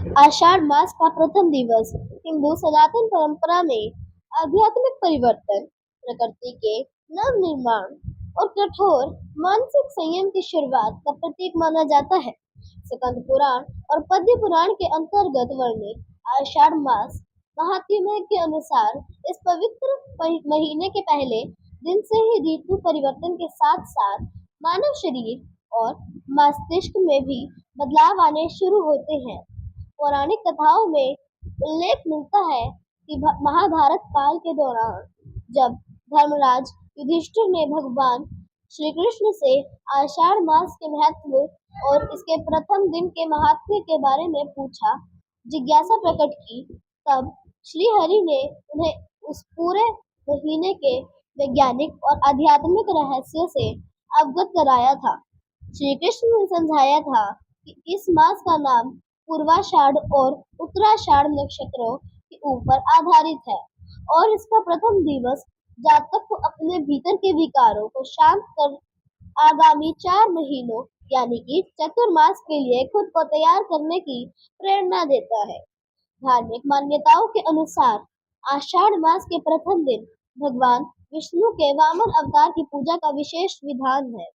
आषाढ़ मास का प्रथम दिवस हिंदू सनातन परंपरा में आध्यात्मिक परिवर्तन, प्रकृति के नवनिर्माण और कठोर मानसिक संयम की शुरुआत का प्रतीक माना जाता है। स्कंद पुराण और पद्म पुराण के अंतर्गत वर्णित आषाढ़ मास महात्म्य के अनुसार इस पवित्र महीने के पहले दिन से ही ऋतु परिवर्तन के साथ साथ मानव शरीर और मस्तिष्क में भी बदलाव आने शुरू होते हैं। पौराणिक कथाओं में उल्लेख मिलता है कि महाभारत काल के दौरान जब धर्मराज युधिष्ठिर ने भगवान श्री कृष्ण से आषाढ़ मास के महत्व और इसके प्रथम दिन के महात्म्य के बारे में पूछा, जिज्ञासा प्रकट की, तब श्री हरि ने उन्हें उस पूरे महीने के वैज्ञानिक और आध्यात्मिक रहस्य से अवगत कराया था। श्री कृष्ण ने समझाया था कि इस मास का नाम पूर्वाषाढ़ और उत्तराषाढ़ नक्षत्रों के ऊपर आधारित है और इसका प्रथम दिवस जातक को अपने भीतर के विकारों को शांत कर आगामी 4 महीनों यानी कि चतुर्मास के लिए खुद को तैयार करने की प्रेरणा देता है। धार्मिक मान्यताओं के अनुसार आषाढ़ मास के प्रथम दिन भगवान विष्णु के वामन अवतार की पूजा का विशेष विधान है।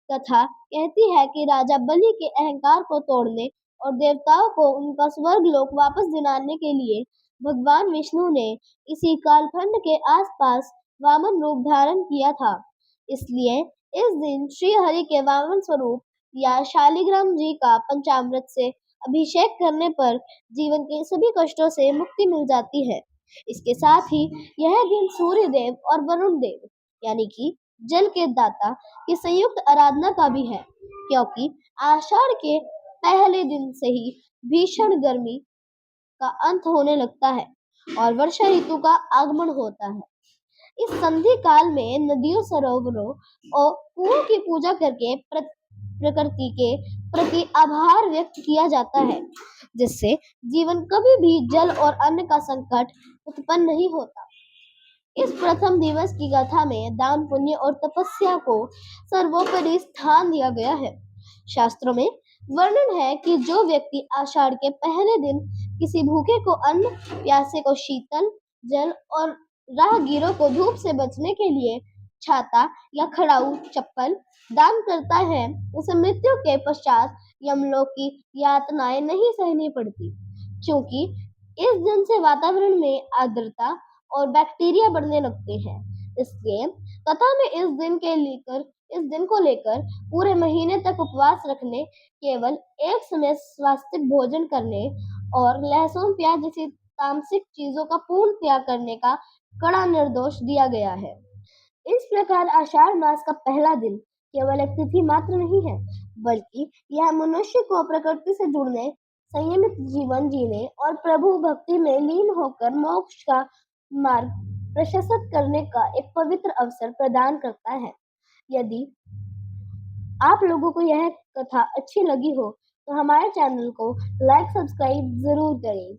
कथा कहती है कि राजा बलि के अहंकार को तोड़ने और देवताओं को उनका स्वर्ग लोक वापस दिलाने के लिए भगवान विष्णु ने इसी कालखंड के आसपास वामन रूप धारण किया था। इसलिए इस दिन श्री हरि के वामन स्वरूप या शालिग्राम जी का पंचामृत से अभिषेक करने पर जीवन के सभी कष्टों से मुक्ति मिल जाती है। इसके साथ ही यह दिन सूर्य देव और वरुण देव यानी कि जल के दाता की संयुक्त आराधना का भी है, क्योंकि आषाढ़ के पहले दिन से ही भीषण गर्मी का अंत होने लगता है और वर्षा ऋतु का आगमन होता है। इस संधि काल में नदियों, सरोवरों और कुओं की पूजा करके प्रकृति के प्रति आभार व्यक्त किया जाता है, जिससे जीवन कभी भी जल और अन्न का संकट उत्पन्न नहीं होता। इस प्रथम दिवस की गाथा में दान, पुण्य और तपस्या को सर्वोपरि स्थान दिया गया है। शास्त्रों में वर्णन है कि जो व्यक्ति आषाढ़ के पहले दिन किसी भूखे को अन्न, प्यासे को शीतल जल और राहगीरों को धूप से बचने के लिए छाता या खड़ाऊ चप्पल दान करता है, उसे मृत्यु के पश्चात यमलोक की यातनाएं नहीं सहनी पड़ती, क्योंकि इस दिन से वातावरण में आर्द्रता और बैक्टीरिया बढ़ने लगते हैं। इसलिए कथा में इस दिन को लेकर पूरे महीने तक उपवास रखने, केवल एक समय स्वास्थ्य भोजन करने और लहसुन प्याज जैसी तामसिक चीजों का पूर्ण त्याग करने का कड़ा निर्देश दिया गया है। इस प्रकार आषाढ़ मास का पहला दिन केवल एक तिथि मात्र नहीं है, बल्कि यह मनुष्य को प्रकृति से जुड़ने, संयमित जीवन जीने और प्रभु भक्ति में लीन होकर मोक्ष का मार्ग प्रशस्त करने का एक पवित्र अवसर प्रदान करता है। यदि आप लोगों को यह कथा अच्छी लगी हो तो हमारे चैनल को लाइक, सब्सक्राइब जरूर करें।